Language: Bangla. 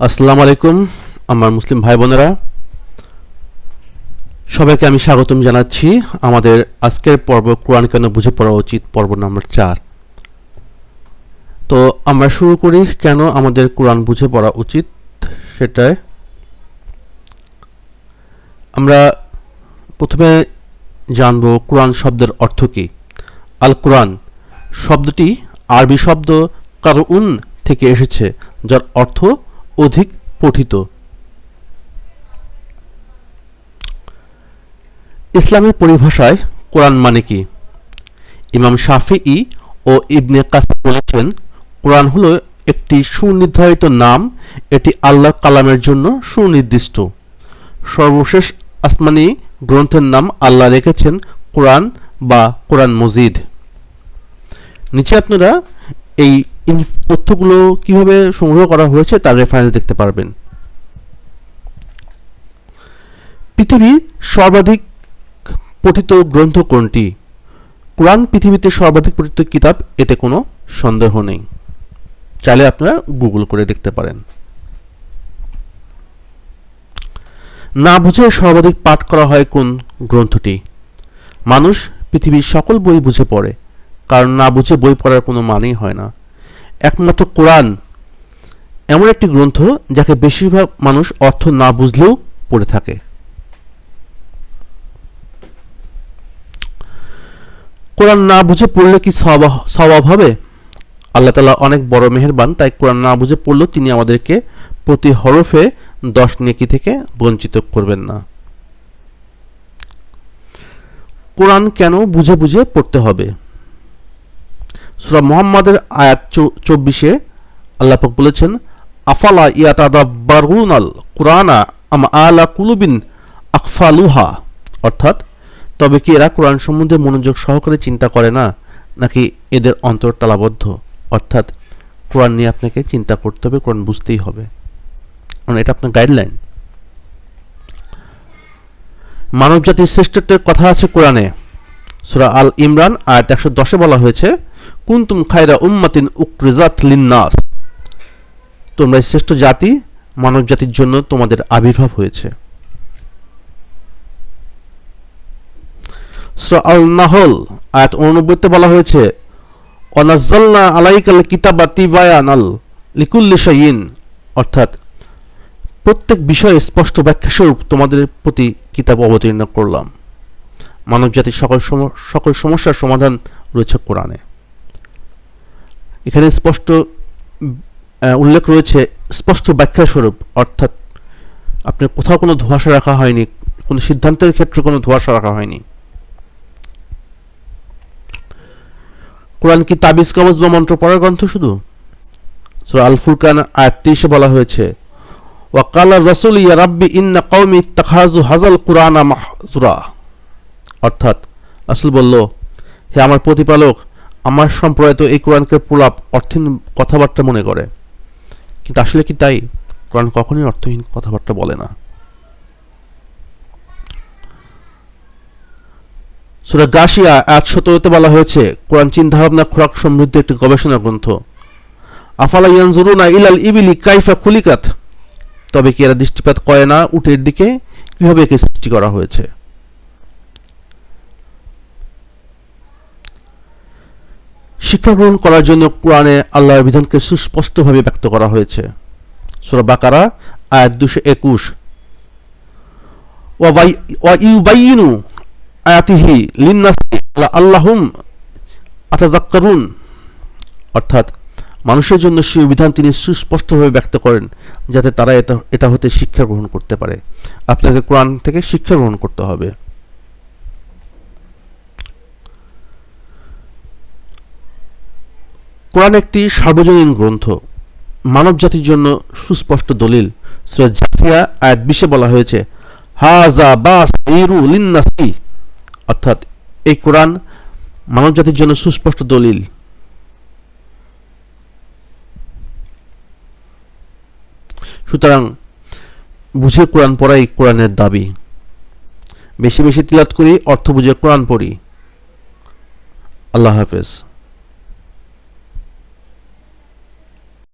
আসসালামু আলাইকুম আমার মুসলিম ভাই বোনেরা, সবাইকে আমি স্বাগতম জানাচ্ছি আমাদের আজকের পর্ব কোরআন কেন বুঝে পড়া উচিত পর্ব নম্বর 4। তো আমরা শুরু করি কেন আমাদের কোরআন বুঝে পড়া উচিত সেটাই। আমরা প্রথমে জানব কোরআন শব্দের অর্থ কী। আল কোরআন শব্দটি আরবি শব্দ কারউন থেকে এসেছে, যার অর্থ অধিক পঠিত। ইসলামের পরিভাষায় কোরআন মানে কি? ইমাম শাফিঈ ও ইবনে কাসির বলেছেন, কোরআন হলো একটি সুনির্ধারিত নাম, এটি আল্লাহর কালামের জন্য সুনির্দিষ্ট। সর্বশেষ আসমানি গ্রন্থের নাম আল্লাহ রেখেছেন কোরআন বা কোরআন মজিদ। নিচে আপনারা এই তথ্যগুলো কিভাবে সংগ্রহ করা হয়েছে তার রেফারেন্স দেখতে পারবেন। পৃথিবীর সর্বাধিক পঠিত গ্রন্থ কোনটি? কোরআন পৃথিবীতে সর্বাধিক পঠিত কিতাব, এতে কোনো সন্দেহ নেই। চাইলে আপনারা গুগল করে দেখতে পারেন। না বুঝে সর্বাধিক পাঠ করা হয় কোন গ্রন্থটি? মানুষ পৃথিবীর সকল বই বুঝে পড়ে, কারণ না বুঝে বই পড়ার কোনো মানেই হয় না। একমাত্র কোরআন এমন একটি গ্রন্থ যাকে বেশিরভাগ মানুষ অর্থ না বুঝলেও পড়ে থাকে। কোরআন না বুঝে পড়লে কি সওয়াব হবে? আল্লাহ তাআলা অনেক বড় মেহেরবান, তাই কোরআন না বুঝে পড়লেও তিনি আমাদেরকে প্রতি হরফে 10 নেকি থেকে বঞ্চিত করবেন না। কোরআন কেন বুঝে বুঝে পড়তে হবে? সূরা মুহাম্মাদের আয়াত 24-এ আল্লাহ পাক বলেছেন, আফালা ইয়াতাদাব্বারুনাল কুরআনা আম আলা কুলুবিন আকফালুহা, অর্থাৎ তবে কি এরা কোরআন সম্বন্ধে মনোযোগ সহকারে চিন্তা করে না, নাকি এদের অন্তর তালাবদ্ধ? অর্থাৎ কোরআন নিয়ে আপনাকে চিন্তা করতে হবে, কোরআন বুঝতেই হবে, কারণ এটা আপনার গাইডলাইন। মানব জাতির শ্রেষ্ঠত্বের কথা আছে কোরআনে। সূরা আল ইমরান আয়াত 110-এ বলা হয়েছে, কুনতুম খায়রা উম্মাতিন উখরিজাত লিন্নাস, তোমরা শ্রেষ্ঠ জাতি, মানব জাতির জন্য তোমাদের আবির্ভাব হয়েছে। সূরা আল নাহল আয়াত 89-তে বলা হয়েছে, ওয়ানাজ্জালনা আলাইকাল কিতাবা তিবায়ানাল লিকুল্লি শাইইন, অর্থাৎ প্রত্যেক বিষয়ে স্পষ্ট ব্যাখ্যা স্বরূপ তোমাদের প্রতি কিতাব অবতীর্ণ করলাম। মানব জাতির সকল সমস্যার সমাধান রয়েছে কোরআনে। এখানে স্পষ্ট উল্লেখ রয়েছে স্পষ্ট ব্যাখ্যা স্বরূপ, অর্থাৎ আপনার কোথাও কোনো ধোঁয়াশা রাখা হয়নি, কোনো সিদ্ধান্তের ক্ষেত্রে কোনো ধোঁয়াশা রাখা হয়নি। কোরআন কি তাবিজ কবজ বা মন্ত্র পড়ার গ্রন্থ শুধু? সূরা আল ফুরকান আয়াত 30-এ বলা হয়েছে, ওয়া কালা রাসূল ইয়া রাব্বি ইন্না কওমি ইত্তাখাযু হাযাল কুরআনা মাহজুরা, অর্থাৎ রাসূল বলল, হে আমার প্রতিপালক, আমার সম্প্রদায় তো এই কোরআনকে প্রলাপ অর্থহীন কথাবার্তা মনে করে। কিন্তু আসলে কি তাই? কোরআন কখনোই অর্থহীন কথাবার্তা বলে না। সূরা গাশিয়া আয়াত 17-তে বলা হয়েছে, কোরআন চিন্তাভাবনা খোরাক সমৃদ্ধ একটি গবেষণা গ্রন্থ। আফালা ইয়ানজুরুনা ইলাল ইবিলি কাইফা খুলিকাত, তবে কি এরা দৃষ্টিপাত করে না উটের দিকে, কিভাবে একে সৃষ্টি করা হয়েছে। শিক্ষা গ্রহণ করার জন্য কোরআনে আল্লাহর বিধানকে সুস্পষ্টভাবে ব্যক্ত করা হয়েছে। সূরা বাকারা আয়াত 221, ওয়া ইউবাইয়িনু আয়াতিহি লিন্নাসি লাআল্লাহুম আতাযাক্কারুন, অর্থাৎ মানুষের জন্য সেই বিধান তিনি সুস্পষ্টভাবে ব্যক্ত করেন যাতে তারা এটা হতে শিক্ষা গ্রহণ করতে পারে। আপনাকে কোরআন থেকে শিক্ষা গ্রহণ করতে হবে। কোরআন একটি সার্বজনীন গ্রন্থ, মানব জাতির জন্য সুস্পষ্ট দলিল। সূরা জাসিয়া আয়াত 20-এ বলা হয়েছে, হাযা বাসীরু লিন্নাসি, অর্থাৎ এই কোরআন মানব জাতির জন্য সুস্পষ্ট দলিল। সুতরাং বুঝে কোরআন পড়াই কোরআনের দাবি। বেশি বেশি তিলাওয়াত করি, অর্থ বুঝে কোরআন পড়ি। আল্লাহ হাফেজ।